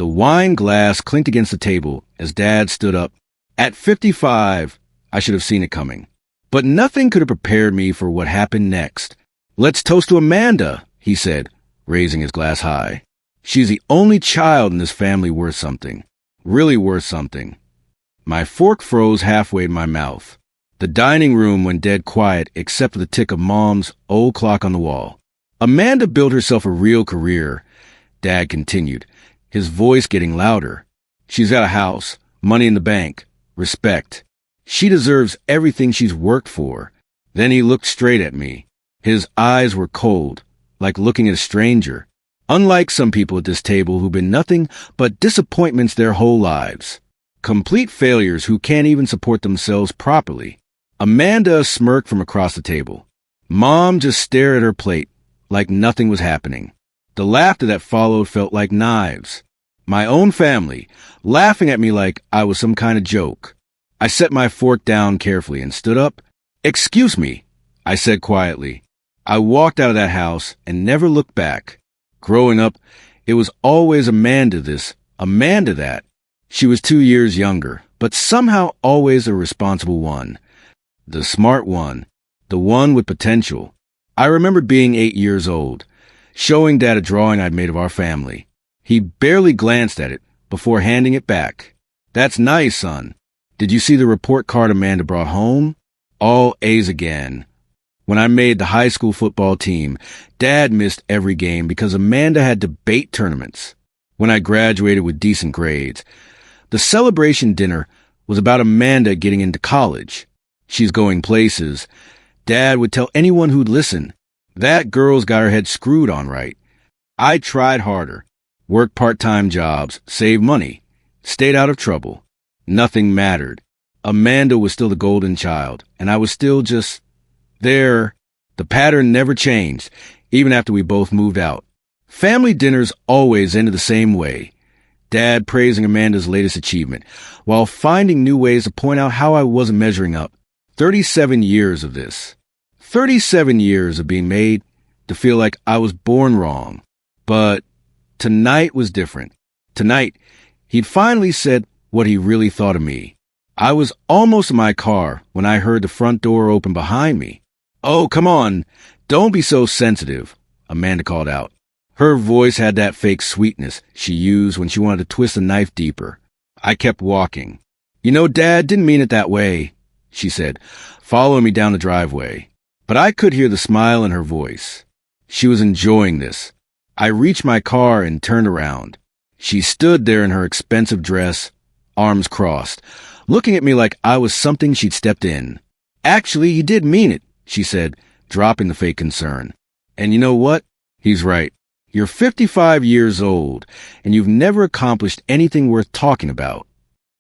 The wine glass clinked against the table as Dad stood up. At 55, I should have seen it coming. But nothing could have prepared me for what happened next. "Let's toast to Amanda," he said, raising his glass high. "She's the only child in this family worth something. Really worth something." My fork froze halfway in my mouth. The dining room went dead quiet except for the tick of Mom's old clock on the wall. "Amanda built herself a real career," Dad continued, his voice getting louder. "She's got a house, money in the bank, respect. She deserves everything she's worked for." Then he looked straight at me. His eyes were cold, like looking at a stranger. Unlike some people at this table who've been nothing but disappointments their whole lives. Complete failures who can't even support themselves properly. Amanda smirked from across the table. Mom just stared at her plate, like nothing was happening. The laughter that followed felt like knives. My own family, laughing at me like I was some kind of joke. I set my fork down carefully and stood up. "Excuse me," I said quietly. I walked out of that house and never looked back. Growing up, it was always Amanda this, Amanda that. She was 2 years younger, but somehow always a responsible one. The smart one. The one with potential. I remembered being 8 years old, showing Dad a drawing I'd made of our family. He barely glanced at it before handing it back. "That's nice, son. Did you see the report card Amanda brought home? All A's again." When I made the high school football team, Dad missed every game because Amanda had debate tournaments. When I graduated with decent grades, the celebration dinner was about Amanda getting into college. She's going places. Dad would tell anyone who'd listen, "That girl's got her head screwed on right." I tried harder, worked part-time jobs, saved money, stayed out of trouble. Nothing mattered. Amanda was still the golden child, and I was still just there. The pattern never changed, even after we both moved out. Family dinners always ended the same way. Dad praising Amanda's latest achievement, while finding new ways to point out how I wasn't measuring up. 37 years of this. 37 years of being made to feel like I was born wrong. But tonight was different. Tonight, he'd finally said what he really thought of me. I was almost in my car when I heard the front door open behind me. "Oh, come on. Don't be so sensitive," Amanda called out. Her voice had that fake sweetness she used when she wanted to twist a knife deeper. I kept walking. "You know, Dad didn't mean it that way," she said, following me down the driveway. But I could hear the smile in her voice. She was enjoying this. I reached my car and turned around. She stood there in her expensive dress, arms crossed, looking at me like I was something she'd stepped in. "Actually, he did mean it," she said, dropping the fake concern. "And you know what? He's right. You're 55 years old, and you've never accomplished anything worth talking about."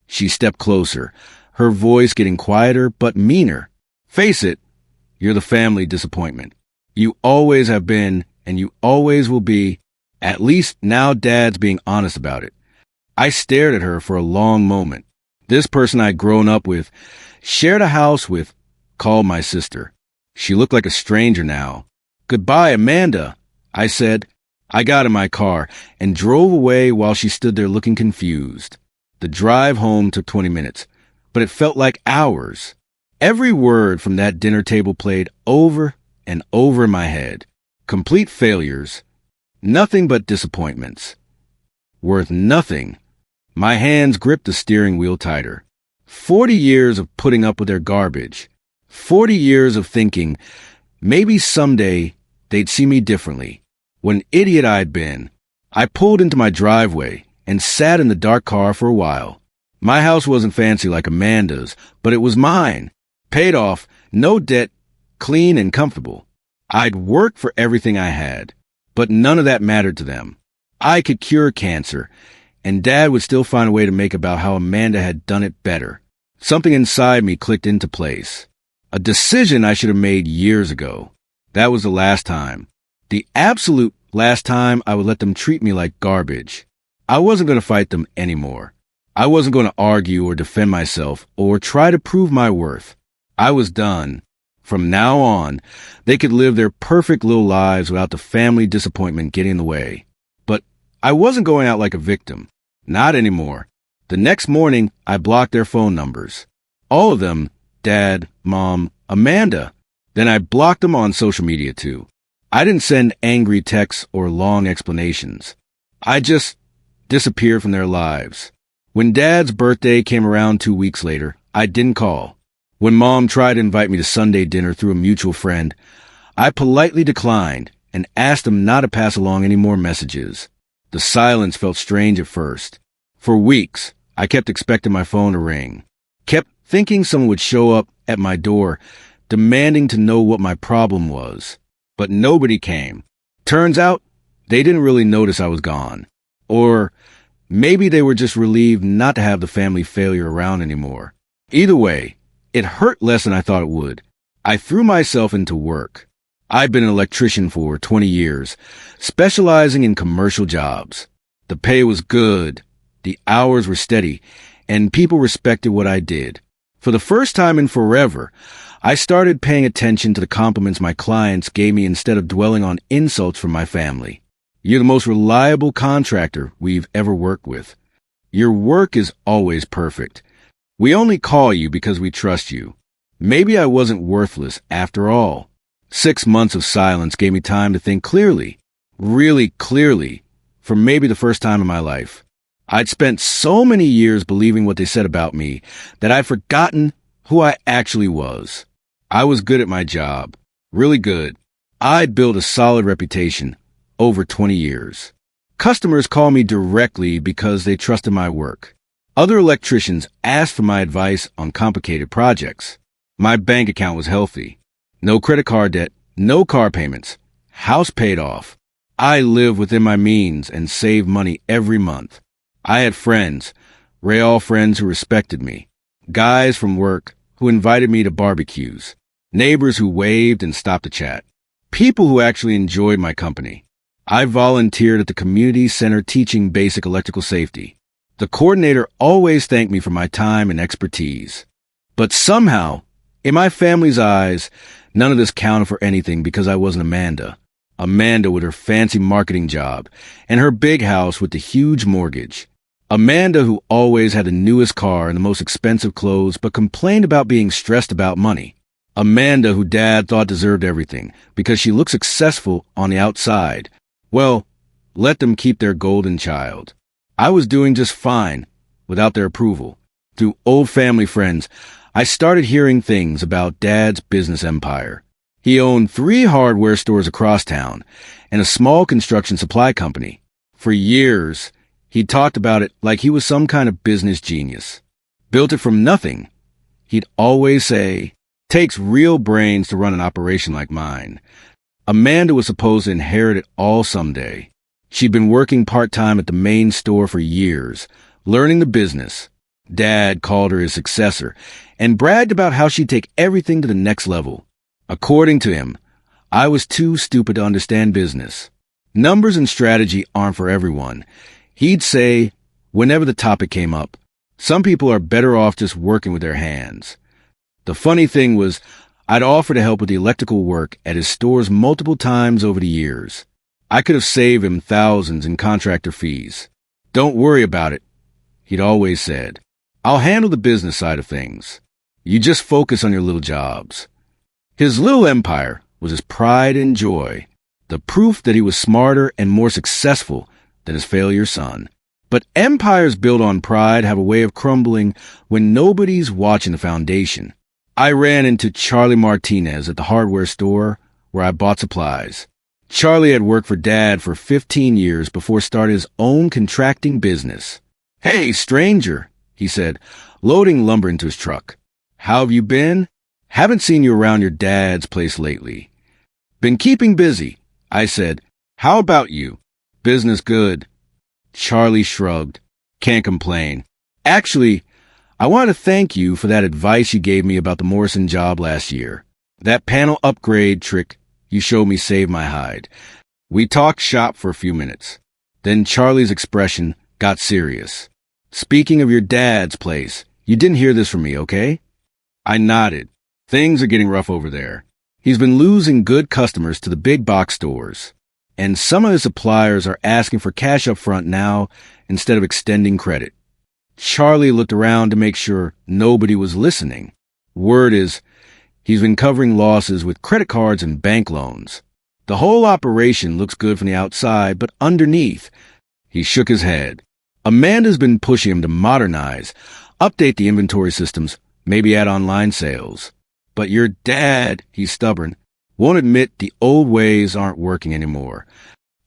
She stepped closer, her voice getting quieter but meaner. "Face it, you're the family disappointment. You always have been, and you always will be. At least now Dad's being honest about it." I stared at her for a long moment. This person I'd grown up with, shared a house with, called my sister. She looked like a stranger now. "Goodbye, Amanda," I said. I got in my car and drove away while she stood there looking confused. The drive home took 20 minutes, but it felt like hours. Every word from that dinner table played over and over in my head. Complete failures. Nothing but disappointments. Worth nothing. My hands gripped the steering wheel tighter. 40 years of putting up with their garbage. 40 years of thinking maybe someday they'd see me differently. What an idiot I'd been. I pulled into my driveway and sat in the dark car for a while. My house wasn't fancy like Amanda's, but it was mine. Paid off, no debt, clean and comfortable. I'd worked for everything I had, but none of that mattered to them. I could cure cancer, and Dad would still find a way to make about how Amanda had done it better. Something inside me clicked into place. A decision I should have made years ago. That was the last time. The absolute last time I would let them treat me like garbage. I wasn't going to fight them anymore. I wasn't going to argue or defend myself or try to prove my worth. I was done. From now on, they could live their perfect little lives without the family disappointment getting in the way. But I wasn't going out like a victim. Not anymore. The next morning, I blocked their phone numbers. All of them, Dad, Mom, Amanda. Then I blocked them on social media too. I didn't send angry texts or long explanations. I just disappeared from their lives. When Dad's birthday came around 2 weeks later, I didn't call. When Mom tried to invite me to Sunday dinner through a mutual friend, I politely declined and asked them not to pass along any more messages. The silence felt strange at first. For weeks, I kept expecting my phone to ring. Kept thinking someone would show up at my door, demanding to know what my problem was. But nobody came. Turns out, they didn't really notice I was gone. Or maybe they were just relieved not to have the family failure around anymore. Either way, it hurt less than I thought it would. I threw myself into work. I've been an electrician for 20 years, specializing in commercial jobs. The pay was good, the hours were steady, and people respected what I did. For the first time in forever, I started paying attention to the compliments my clients gave me instead of dwelling on insults from my family. You're the most reliable contractor we've ever worked with. Your work is always perfect. We only call you because we trust you. Maybe I wasn't worthless after all. 6 months of silence gave me time to think clearly, really clearly, for maybe the first time in my life. I'd spent so many years believing what they said about me that I'd forgotten who I actually was. I was good at my job, really good. I'd built a solid reputation over 20 years. Customers call me directly because they trusted my work. Other electricians asked for my advice on complicated projects. My bank account was healthy. No credit card debt, no car payments, house paid off. I lived within my means and saved money every month. I had friends, real friends who respected me, guys from work who invited me to barbecues, neighbors who waved and stopped to chat, people who actually enjoyed my company. I volunteered at the community center teaching basic electrical safety. The coordinator always thanked me for my time and expertise. But somehow, in my family's eyes, none of this counted for anything because I wasn't Amanda. Amanda with her fancy marketing job and her big house with the huge mortgage. Amanda who always had the newest car and the most expensive clothes but complained about being stressed about money. Amanda who Dad thought deserved everything because she looked successful on the outside. Well, let them keep their golden child. I was doing just fine without their approval. Through old family friends, I started hearing things about Dad's business empire. He owned 3 hardware stores across town and a small construction supply company. For years, he talked about it like he was some kind of business genius. Built it from nothing. He'd always say, "Takes real brains to run an operation like mine." Amanda was supposed to inherit it all someday. She'd been working part-time at the main store for years, learning the business. Dad called her his successor and bragged about how she'd take everything to the next level. According to him, I was too stupid to understand business. Numbers and strategy aren't for everyone. He'd say, whenever the topic came up, some people are better off just working with their hands. The funny thing was, I'd offered to help with the electrical work at his stores multiple times over the years. I could have saved him thousands in contractor fees. "Don't worry about it," he'd always said. "I'll handle the business side of things. You just focus on your little jobs." His little empire was his pride and joy, the proof that he was smarter and more successful than his failure son. But empires built on pride have a way of crumbling when nobody's watching the foundation. I ran into Charlie Martinez at the hardware store where I bought supplies. Charlie had worked for Dad for 15 years before starting his own contracting business. "Hey, stranger," he said, loading lumber into his truck. "How have you been? Haven't seen you around your dad's place lately." "Been keeping busy," I said. "How about you?" "Business good." Charlie shrugged. "Can't complain. Actually, I want to thank you for that advice you gave me about the Morrison job last year. That panel upgrade trick you showed me saved my hide." We talked shop for a few minutes. Then Charlie's expression got serious. "Speaking of your dad's place, you didn't hear this from me, okay?" I nodded. "Things are getting rough over there. He's been losing good customers to the big box stores." and some of his suppliers are asking for cash up front now instead of extending credit. Charlie looked around to make sure nobody was listening. Word is, he's been covering losses with credit cards and bank loans. The whole operation looks good from the outside, but underneath, he shook his head. Amanda's been pushing him to modernize, update the inventory systems, maybe add online sales. But your dad, he's stubborn, won't admit the old ways aren't working anymore.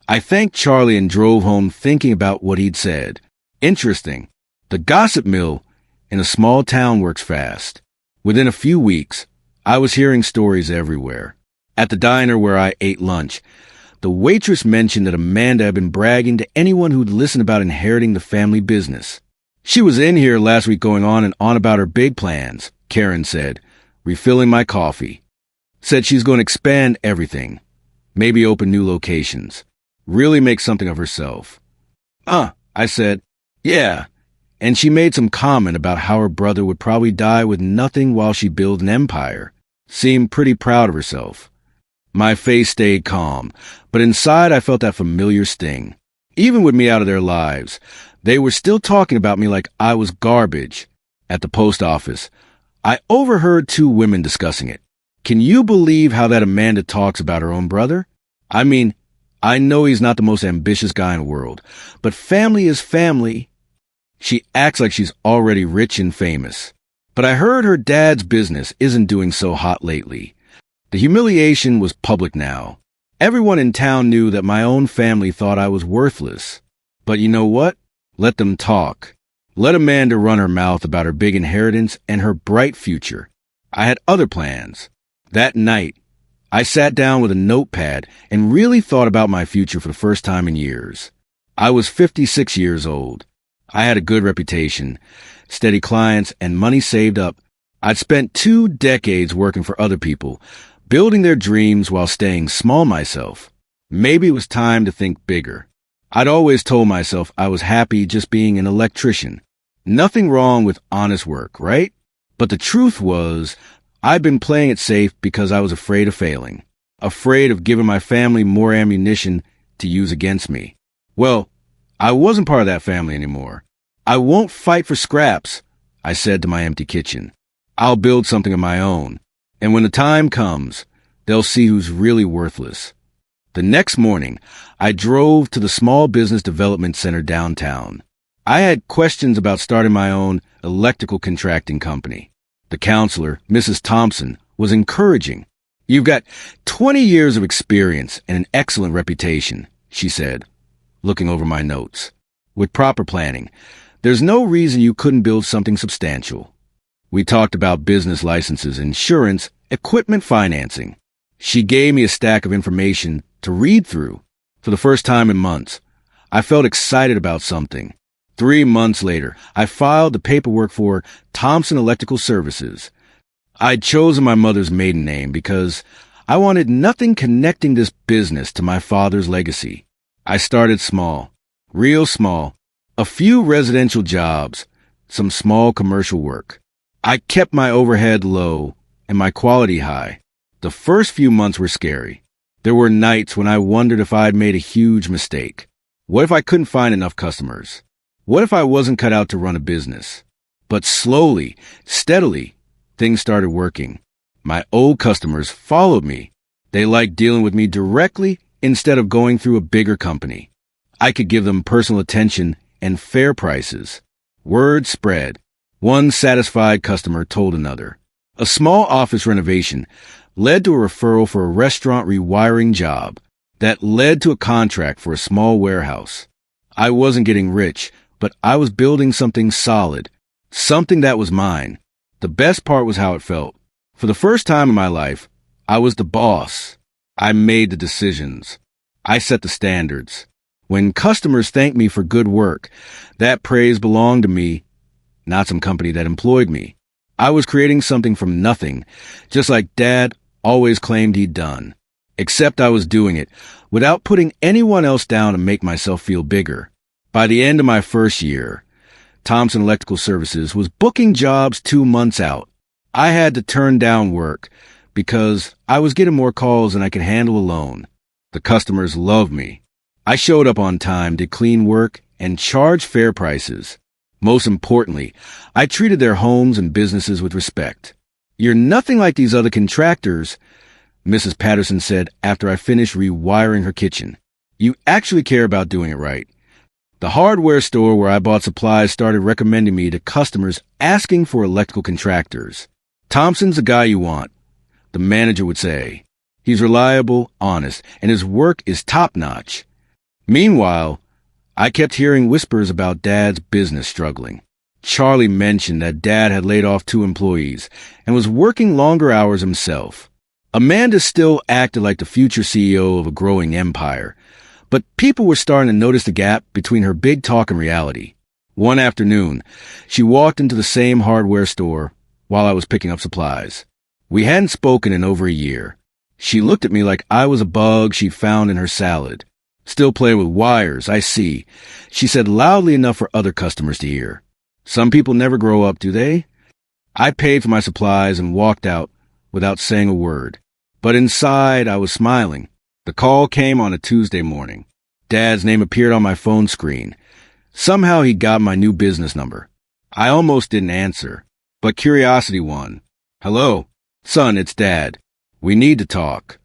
I thanked Charlie and drove home thinking about what he'd said. Interesting. The gossip mill in a small town works fast. Within a few weeks, I was hearing stories everywhere. At the diner where I ate lunch, the waitress mentioned that Amanda had been bragging to anyone who'd listen about inheriting the family business. She was in here last week going on and on about her big plans, Karen said, refilling my coffee. Said she's going to expand everything, maybe open new locations, really make something of herself. I said, yeah. And she made some comment about how her brother would probably die with nothing while she built an empire. Seemed pretty proud of herself. My face stayed calm, but inside I felt that familiar sting. Even with me out of their lives, they were still talking about me like I was garbage. At the post office, I overheard two women discussing it. Can you believe how that Amanda talks about her own brother? I mean, I know he's not the most ambitious guy in the world, but family is family. She acts like she's already rich and famous. But I heard her dad's business isn't doing so hot lately. The humiliation was public now. Everyone in town knew that my own family thought I was worthless. But you know what? Let them talk. Let Amanda run her mouth about her big inheritance and her bright future. I had other plans. That night, I sat down with a notepad and really thought about my future for the first time in years. I was 56 years old. I had a good reputation, steady clients, and money saved up. I'd spent 2 decades working for other people, building their dreams while staying small myself. Maybe it was time to think bigger. I'd always told myself I was happy just being an electrician. Nothing wrong with honest work, right? But the truth was, I'd been playing it safe because I was afraid of failing, afraid of giving my family more ammunition to use against me. Well, I wasn't part of that family anymore. I won't fight for scraps, I said to my empty kitchen. I'll build something of my own. And when the time comes, they'll see who's really worthless. The next morning, I drove to the Small Business Development Center downtown. I had questions about starting my own electrical contracting company. The counselor, Mrs. Thompson, was encouraging. You've got 20 years of experience and an excellent reputation, she said, looking over my notes. With proper planning, there's no reason you couldn't build something substantial. We talked about business licenses, insurance, equipment financing. She gave me a stack of information to read through. For the first time in months, I felt excited about something. 3 months later, I filed the paperwork for Thompson Electrical Services. I'd chosen my mother's maiden name because I wanted nothing connecting this business to my father's legacy. I started small, real small, a few residential jobs, some small commercial work. I kept my overhead low and my quality high. The first few months were scary. There were nights when I wondered if I'd made a huge mistake. What if I couldn't find enough customers? What if I wasn't cut out to run a business? But slowly, steadily, things started working. My old customers followed me. They liked dealing with me directly instead of going through a bigger company. I could give them personal attention and fair prices. Word spread. One satisfied customer told another. A small office renovation led to a referral for a restaurant rewiring job that led to a contract for a small warehouse. I wasn't getting rich, but I was building something solid, something that was mine. The best part was how it felt. For the first time in my life, I was the boss. I made the decisions. I set the standards. When customers thanked me for good work, that praise belonged to me, not some company that employed me. I was creating something from nothing, just like Dad always claimed he'd done. Except I was doing it without putting anyone else down to make myself feel bigger. By the end of my first year, Thompson Electrical Services was booking jobs 2 months out. I had to turn down work because I was getting more calls than I could handle alone. The customers loved me. I showed up on time, did clean work, and charged fair prices. Most importantly, I treated their homes and businesses with respect. "You're nothing like these other contractors," Mrs. Patterson said after I finished rewiring her kitchen. "You actually care about doing it right." The hardware store where I bought supplies started recommending me to customers asking for electrical contractors. "Thompson's the guy you want," the manager would say. "He's reliable, honest, and his work is top-notch." Meanwhile, I kept hearing whispers about Dad's business struggling. Charlie mentioned that Dad had laid off 2 employees and was working longer hours himself. Amanda still acted like the future CEO of a growing empire, but people were starting to notice the gap between her big talk and reality. One afternoon, she walked into the same hardware store while I was picking up supplies. We hadn't spoken in over a year. She looked at me like I was a bug she'd found in her salad. "Still playing with wires, I see," she said loudly enough for other customers to hear. "Some people never grow up, do they?" I paid for my supplies and walked out without saying a word. But inside, I was smiling. The call came on a Tuesday morning. Dad's name appeared on my phone screen. Somehow he got my new business number. I almost didn't answer, but curiosity won. "Hello, son, it's Dad. We need to talk."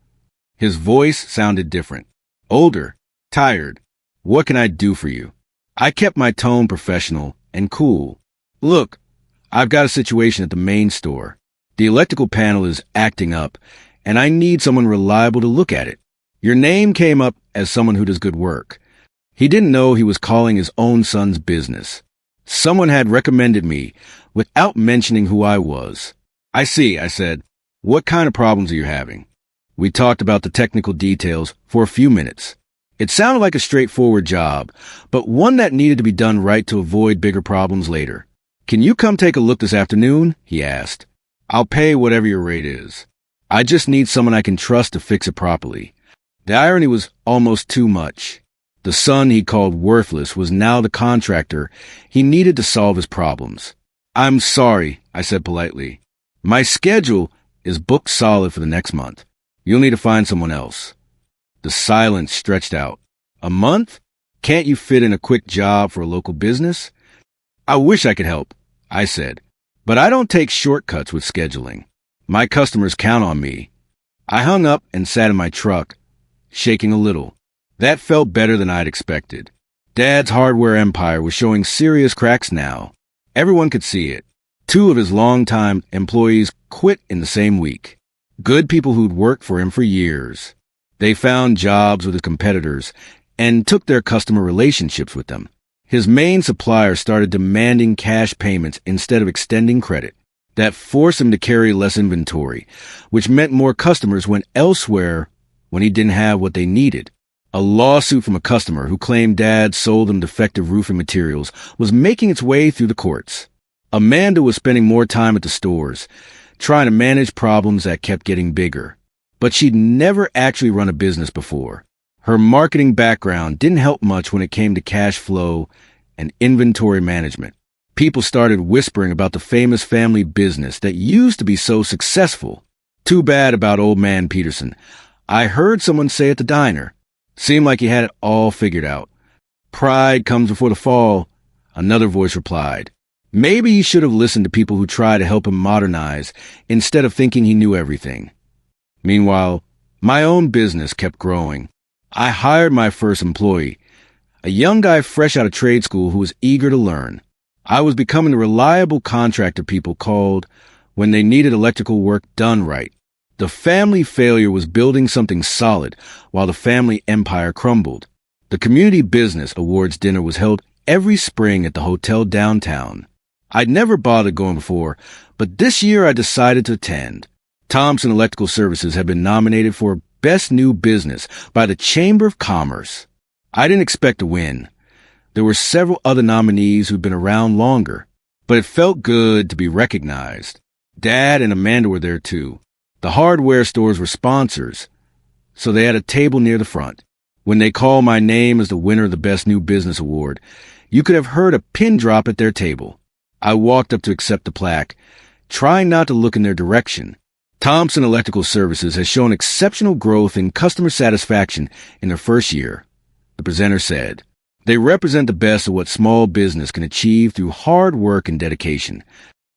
His voice sounded different. Older, tired. "What can I do for you?" I kept my tone professional and cool. "Look, I've got a situation at the main store. The electrical panel is acting up, and I need someone reliable to look at it. Your name came up as someone who does good work." He didn't know he was calling his own son's business. Someone had recommended me without mentioning who I was. "I see," I said. "What kind of problems are you having?" We talked about the technical details for a few minutes. It sounded like a straightforward job, but one that needed to be done right to avoid bigger problems later. "Can you come take a look this afternoon?" he asked. "I'll pay whatever your rate is. I just need someone I can trust to fix it properly." The irony was almost too much. The son he called worthless was now the contractor he needed to solve his problems. "I'm sorry," I said politely. "My schedule is booked solid for the next month. You'll need to find someone else." The silence stretched out. "A month? Can't you fit in a quick job for a local business?" "I wish I could help," I said, "but I don't take shortcuts with scheduling. My customers count on me." I hung up and sat in my truck, shaking a little. That felt better than I'd expected. Dad's hardware empire was showing serious cracks now. Everyone could see it. 2 of his longtime employees quit in the same week. Good people who'd worked for him for years. They found jobs with his competitors and took their customer relationships with them. His main supplier started demanding cash payments instead of extending credit. That forced him to carry less inventory, which meant more customers went elsewhere when he didn't have what they needed. A lawsuit from a customer who claimed Dad sold them defective roofing materials was making its way through the courts. Amanda was spending more time at the stores, trying to manage problems that kept getting bigger. But she'd never actually run a business before. Her marketing background didn't help much when it came to cash flow and inventory management. People started whispering about the famous family business that used to be so successful. "Too bad about old man Peterson," I heard someone say at the diner. Seemed like he had it all figured out. "Pride comes before the fall," another voice replied. Maybe he should have listened to people who tried to help him modernize instead of thinking he knew everything. Meanwhile, my own business kept growing. I hired my first employee, a young guy fresh out of trade school who was eager to learn. I was becoming the reliable contractor people called when they needed electrical work done right. The family failure was building something solid while the family empire crumbled. The Community Business Awards dinner was held every spring at the hotel downtown. I'd never bothered going before, but this year I decided to attend. Thompson Electrical Services had been nominated for Best New Business by the Chamber of Commerce. I didn't expect to win. There were several other nominees who'd been around longer, but it felt good to be recognized. Dad and Amanda were there too. The hardware stores were sponsors, so they had a table near the front. When they called my name as the winner of the Best New Business Award, you could have heard a pin drop at their table. I walked up to accept the plaque, trying not to look in their direction. Thompson Electrical Services has shown exceptional growth in customer satisfaction in their first year, the presenter said. They represent the best of what small business can achieve through hard work and dedication.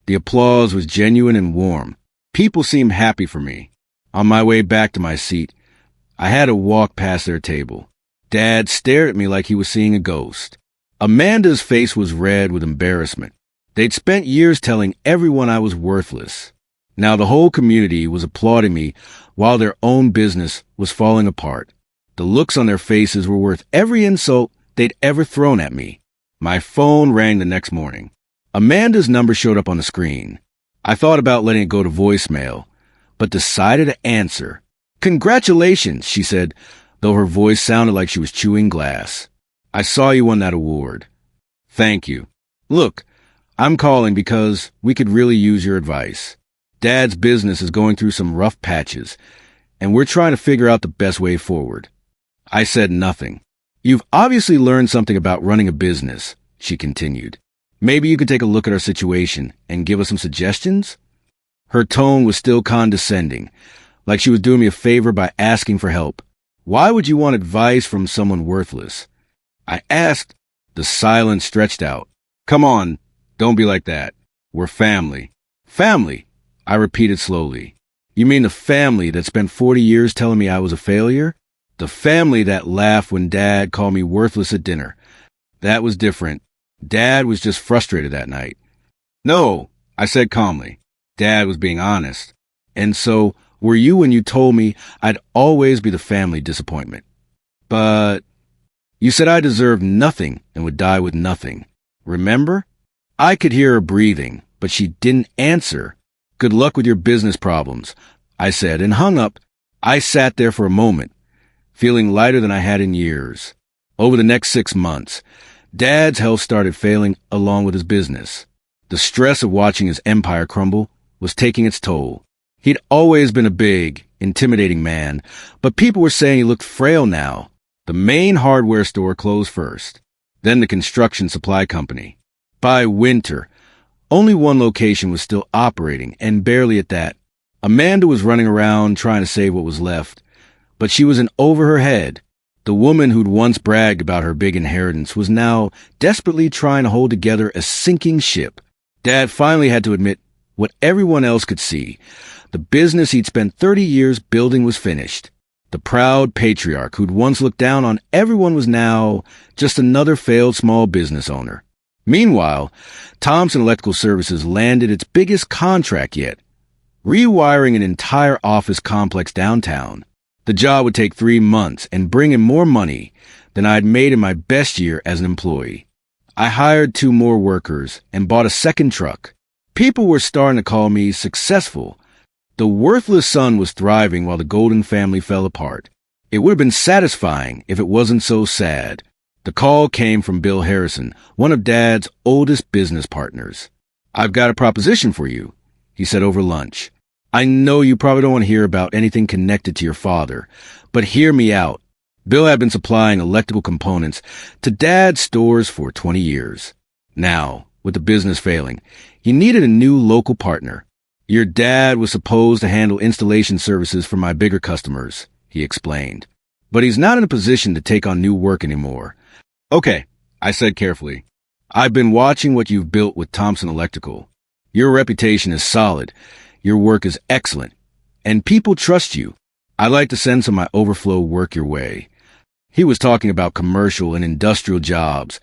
The applause was genuine and warm. People seemed happy for me. On my way back to my seat, I had to walk past their table. Dad stared at me like he was seeing a ghost. Amanda's face was red with embarrassment. They'd spent years telling everyone I was worthless. Now the whole community was applauding me while their own business was falling apart. The looks on their faces were worth every insult they'd ever thrown at me. My phone rang the next morning. Amanda's number showed up on the screen. I thought about letting it go to voicemail, but decided to answer. "Congratulations," she said, though her voice sounded like she was chewing glass. "I saw you won that award." "Thank you. Look, I'm calling because we could really use your advice. Dad's business is going through some rough patches, and we're trying to figure out the best way forward." I said nothing. "You've obviously learned something about running a business," she continued. "Maybe you could take a look at our situation and give us some suggestions?" Her tone was still condescending, like she was doing me a favor by asking for help. Why would you want advice from someone worthless? I asked. The silence stretched out. "Come on, don't be like that. We're family." "Family?" I repeated slowly. "You mean the family that spent 40 years telling me I was a failure? The family that laughed when Dad called me worthless at dinner? That was different. Dad was just frustrated that night." "No," I said calmly. Dad was being honest. "And so were you when you told me I'd always be the family disappointment." "But you said I deserved nothing and would die with nothing. Remember?" I could hear her breathing, but she didn't answer. "Good luck with your business problems," I said, and hung up. I sat there for a moment, feeling lighter than I had in years. Over the next 6 months, Dad's health started failing along with his business. The stress of watching his empire crumble was taking its toll. He'd always been a big, intimidating man, but people were saying he looked frail now. The main hardware store closed first, then the construction supply company. By winter, only one location was still operating, and barely at that. Amanda was running around trying to save what was left, but she was in over her head. The woman who'd once bragged about her big inheritance was now desperately trying to hold together a sinking ship. Dad finally had to admit what everyone else could see. The business he'd spent 30 years building was finished. The proud patriarch who'd once looked down on everyone was now just another failed small business owner. Meanwhile, Thompson Electrical Services landed its biggest contract yet, rewiring an entire office complex downtown. The job would take 3 months and bring in more money than I had made in my best year as an employee. I hired 2 more workers and bought a second truck. People were starting to call me successful. The worthless son was thriving while the Golden family fell apart. It would have been satisfying if it wasn't so sad. The call came from Bill Harrison, one of Dad's oldest business partners. "I've got a proposition for you," he said over lunch. "I know you probably don't want to hear about anything connected to your father, but hear me out. Bill had been supplying electrical components to Dad's stores for 20 years. Now, with the business failing, he needed a new local partner. Your dad was supposed to handle installation services for my bigger customers," he explained. "But he's not in a position to take on new work anymore." "Okay," I said carefully. "I've been watching what you've built with Thompson Electrical. Your reputation is solid. Your work is excellent. And people trust you. I'd like to send some of my overflow work your way." He was talking about commercial and industrial jobs,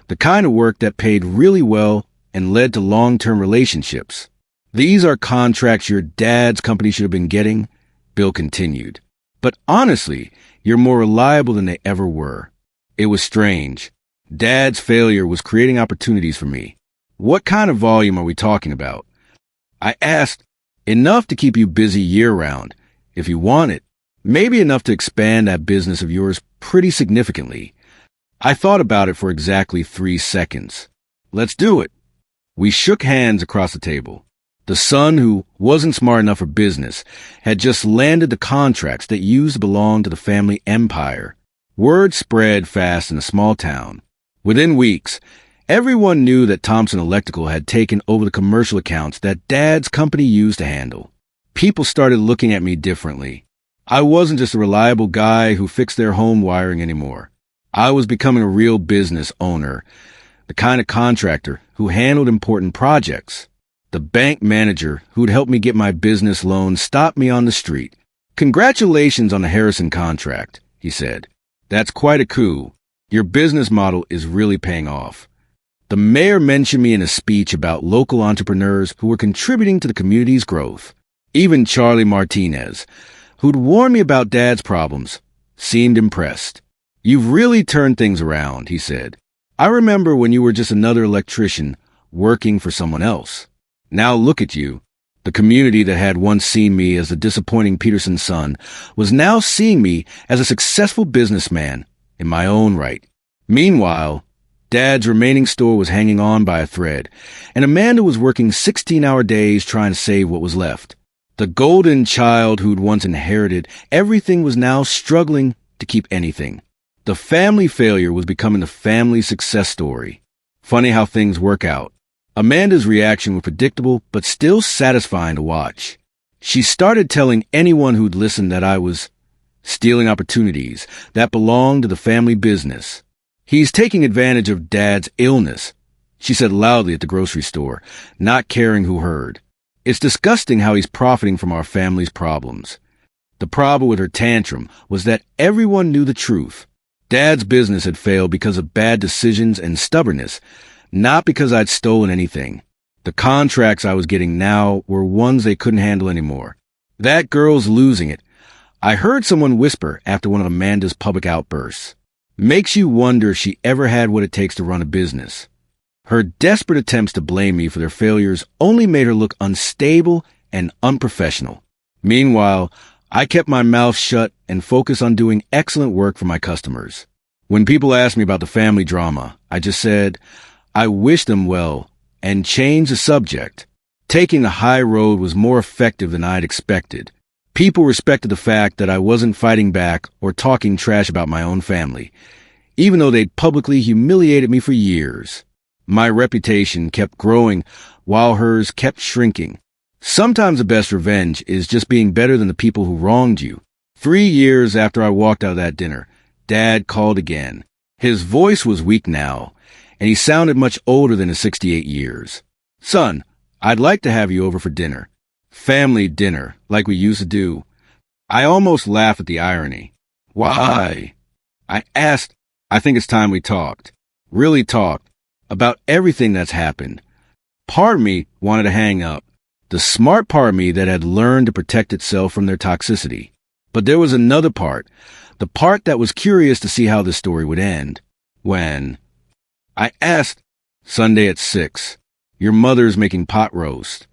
the kind of work that paid really well and led to long-term relationships. "These are contracts your dad's company should have been getting," Bill continued. "But honestly, you're more reliable than they ever were." It was strange. Dad's failure was creating opportunities for me. "What kind of volume are we talking about?" I asked. "Enough to keep you busy year-round, if you want it. Maybe enough to expand that business of yours pretty significantly." I thought about it for exactly 3 seconds. "Let's do it." We shook hands across the table. The son, who wasn't smart enough for business, had just landed the contracts that used to belong to the family empire. Word spread fast in a small town. Within weeks, everyone knew that Thompson Electrical had taken over the commercial accounts that Dad's company used to handle. People started looking at me differently. I wasn't just a reliable guy who fixed their home wiring anymore. I was becoming a real business owner, the kind of contractor who handled important projects. The bank manager who'd helped me get my business loan stopped me on the street. "Congratulations on the Harrison contract," he said. "That's quite a coup. Your business model is really paying off." The mayor mentioned me in a speech about local entrepreneurs who were contributing to the community's growth. Even Charlie Martinez, who'd warned me about Dad's problems, seemed impressed. "You've really turned things around," he said. "I remember when you were just another electrician working for someone else. Now look at you." The community that had once seen me as the disappointing Peterson son was now seeing me as a successful businessman in my own right. Meanwhile, Dad's remaining store was hanging on by a thread, and Amanda was working 16-hour days trying to save what was left. The golden child who'd once inherited everything was now struggling to keep anything. The family failure was becoming the family success story. Funny how things work out. Amanda's reaction was predictable, but still satisfying to watch. She started telling anyone who'd listened that I was stealing opportunities that belonged to the family business. "He's taking advantage of Dad's illness," she said loudly at the grocery store, not caring who heard. "It's disgusting how he's profiting from our family's problems." The problem with her tantrum was that everyone knew the truth. Dad's business had failed because of bad decisions and stubbornness, not because I'd stolen anything. The contracts I was getting now were ones they couldn't handle anymore. "That girl's losing it," I heard someone whisper after one of Amanda's public outbursts. "Makes you wonder if she ever had what it takes to run a business." Her desperate attempts to blame me for their failures only made her look unstable and unprofessional. Meanwhile, I kept my mouth shut and focused on doing excellent work for my customers. When people asked me about the family drama, I just said, I wish them well, and changed the subject. Taking the high road was more effective than I'd expected. People respected the fact that I wasn't fighting back or talking trash about my own family, even though they'd publicly humiliated me for years. My reputation kept growing while hers kept shrinking. Sometimes the best revenge is just being better than the people who wronged you. 3 years after I walked out of that dinner, Dad called again. His voice was weak now, and he sounded much older than his 68 years. "Son, I'd like to have you over for dinner. Family dinner, like we used to do." I almost laughed at the irony. "Why?" I asked. "I think it's time we talked. Really talked. About everything that's happened." Part of me wanted to hang up. The smart part of me that had learned to protect itself from their toxicity. But there was another part. The part that was curious to see how this story would end. When I asked, "Sunday at 6, your mother's making pot roast."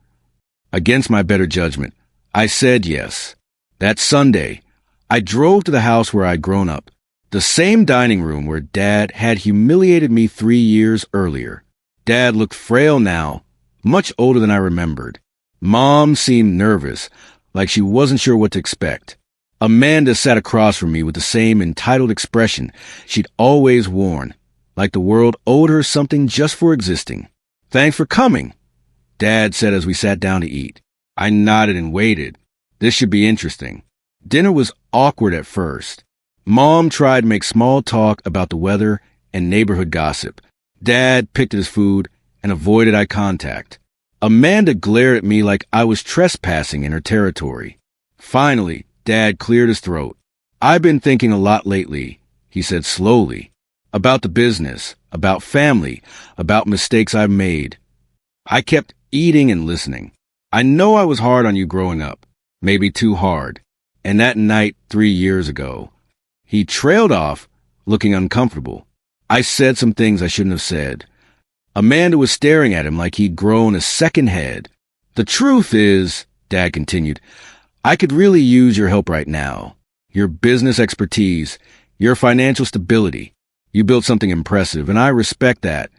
Against my better judgment, I said yes. That Sunday, I drove to the house where I'd grown up, the same dining room where Dad had humiliated me 3 years earlier. Dad looked frail now, much older than I remembered. Mom seemed nervous, like she wasn't sure what to expect. Amanda sat across from me with the same entitled expression she'd always worn, like the world owed her something just for existing. "Thanks for coming," Dad said as we sat down to eat. I nodded and waited. This should be interesting. Dinner was awkward at first. Mom tried to make small talk about the weather and neighborhood gossip. Dad picked at his food and avoided eye contact. Amanda glared at me like I was trespassing in her territory. Finally, Dad cleared his throat. "I've been thinking a lot lately," he said slowly, "about the business, about family, about mistakes I've made." I kept eating and listening. "I know I was hard on you growing up, maybe too hard. And that night 3 years ago." He trailed off, looking uncomfortable. I said some things I shouldn't have said. Amanda was staring at him like he'd grown a second head. "The truth is," Dad continued, "I could really use your help right now. Your business expertise, your financial stability. You built something impressive, and I respect that."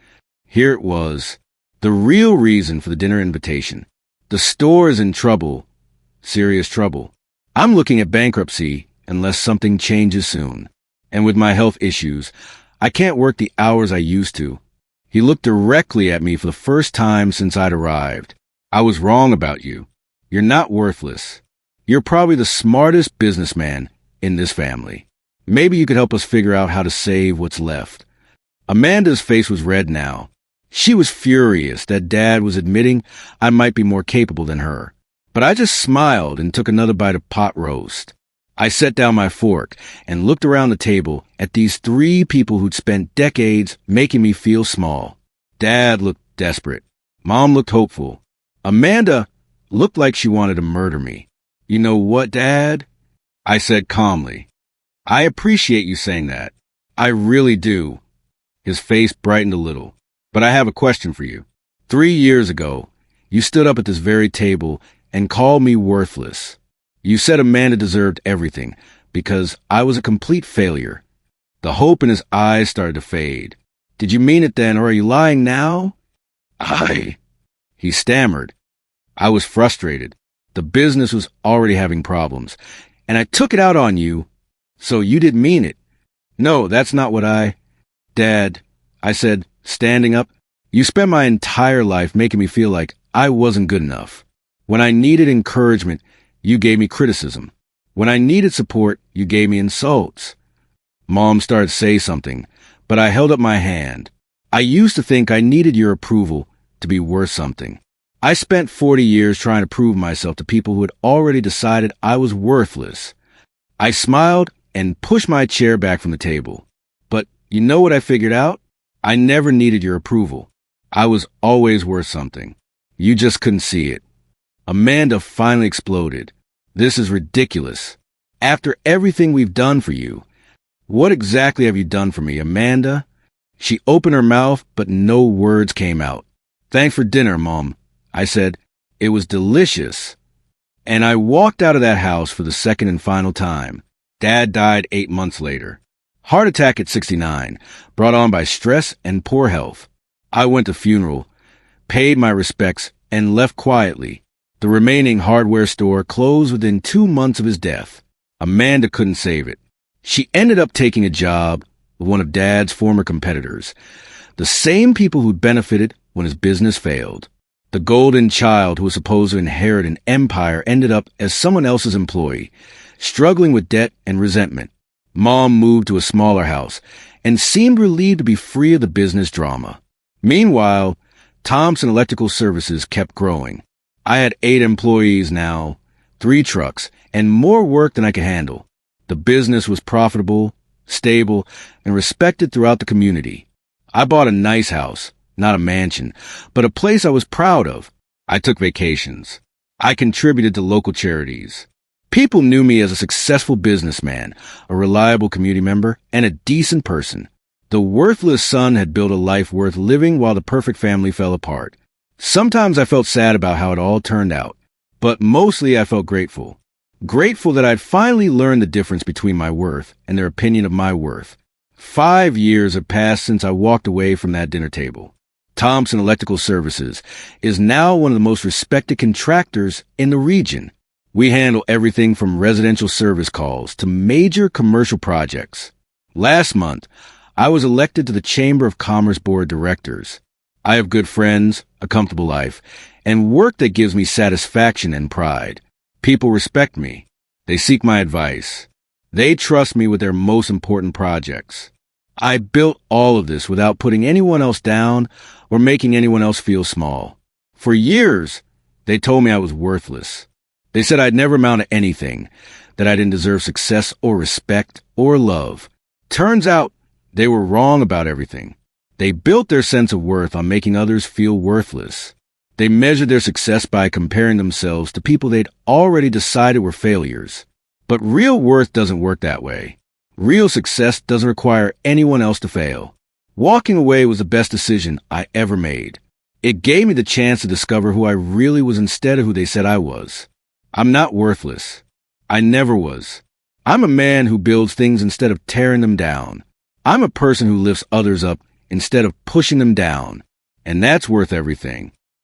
Here it was, the real reason for the dinner invitation. "The store is in trouble, serious trouble. I'm looking at bankruptcy unless something changes soon. And with my health issues, I can't work the hours I used to." He looked directly at me for the first time since I'd arrived. "I was wrong about you." You're not worthless. You're probably the smartest businessman in this family. Maybe you could help us figure out how to save what's left. Amanda's face was red now. She was furious that Dad was admitting I might be more capable than her. But I just smiled and took another bite of pot roast. I set down my fork and looked around the table at these three people who'd spent decades making me feel small. Dad looked desperate. Mom looked hopeful. Amanda looked like she wanted to murder me. You know what, Dad? I said calmly. I appreciate you saying that. I really do. His face brightened a little. But I have a question for you. 3 years ago, you stood up at this very table and called me worthless. You said Amanda deserved everything because I was a complete failure. The hope in his eyes started to fade. Did you mean it then, or are you lying now? He stammered. I was frustrated. The business was already having problems, and I took it out on you. So you didn't mean it. No, that's not what Dad, I said, standing up, you spent my entire life making me feel like I wasn't good enough. When I needed encouragement, you gave me criticism. When I needed support, you gave me insults. Mom started to say something, but I held up my hand. I used to think I needed your approval to be worth something. I spent 40 years trying to prove myself to people who had already decided I was worthless. I smiled and pushed my chair back from the table. But you know what I figured out? I never needed your approval. I was always worth something. You just couldn't see it. Amanda finally exploded. This is ridiculous. After everything we've done for you, what exactly have you done for me, Amanda? She opened her mouth, but no words came out. Thanks for dinner, Mom, I said. It was delicious. And I walked out of that house for the second and final time. Dad died 8 months later. Heart attack at 69, brought on by stress and poor health. I went to funeral, paid my respects, and left quietly. The remaining hardware store closed within 2 months of his death. Amanda couldn't save it. She ended up taking a job with one of Dad's former competitors, the same people who'd benefited when his business failed. The golden child who was supposed to inherit an empire ended up as someone else's employee, struggling with debt and resentment. Mom moved to a smaller house and seemed relieved to be free of the business drama. Meanwhile, Thompson Electrical Services kept growing. I had 8 employees now, 3 trucks, and more work than I could handle. The business was profitable, stable, and respected throughout the community. I bought a nice house, not a mansion, but a place I was proud of. I took vacations. I contributed to local charities. People knew me as a successful businessman, a reliable community member, and a decent person. The worthless son had built a life worth living while the perfect family fell apart. Sometimes I felt sad about how it all turned out, but mostly I felt grateful. Grateful that I'd finally learned the difference between my worth and their opinion of my worth. 5 years have passed since I walked away from that dinner table. Thompson Electrical Services is now one of the most respected contractors in the region. We handle everything from residential service calls to major commercial projects. Last month, I was elected to the Chamber of Commerce Board of Directors. I have good friends, a comfortable life, and work that gives me satisfaction and pride. People respect me. They seek my advice. They trust me with their most important projects. I built all of this without putting anyone else down or making anyone else feel small. For years, they told me I was worthless. They said I'd never amount to anything, that I didn't deserve success or respect or love. Turns out, they were wrong about everything. They built their sense of worth on making others feel worthless. They measured their success by comparing themselves to people they'd already decided were failures. But real worth doesn't work that way. Real success doesn't require anyone else to fail. Walking away was the best decision I ever made. It gave me the chance to discover who I really was instead of who they said I was. I'm not worthless. I never was. I'm a man who builds things instead of tearing them down. I'm a person who lifts others up instead of pushing them down. And that's worth everything.